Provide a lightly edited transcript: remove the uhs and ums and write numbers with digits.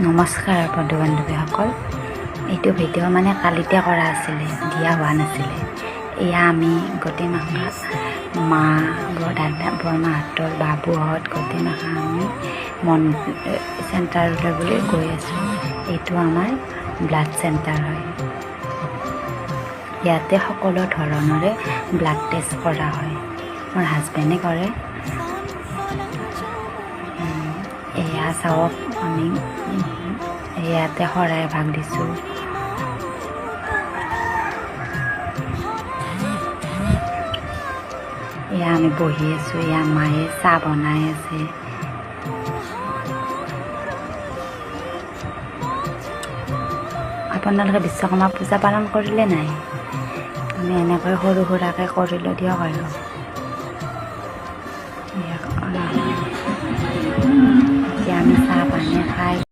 নমস্কাৰ বন্ধু বান্ধৱীসকল, এইটো ভিডিঅ' মানে কালিতে কৰা আছিলে, দিয়া হোৱা নাছিলে। এয়া আমি গোটেই মাখা মা দাদা বৰমাহঁতৰ বাবুহঁত গোটেই মাখা আমি চেণ্টাৰলৈ বুলি গৈ আছোঁ। এইটো আমাৰ ব্লাড চেণ্টাৰ হয়। ইয়াতে সকলো ধৰণৰে ব্লাড টেষ্ট কৰা হয়। মোৰ হাজবেণ্ডে কৰে। এয়া চাওক, আমি ইয়াতে শৰাই ভাগ দিছোঁ। এয়া আমি বহি আছোঁ, এয়া মায়ে চাহ বনাই আছে। আপোনালোকে বিশ্বকৰ্মা পূজা পালন কৰিলে নাই? আমি এনেকৈ সৰু সুৰাকৈ কৰিলোঁ দিয়ক আৰু। এতিয়া আমি চাহ পানী খাই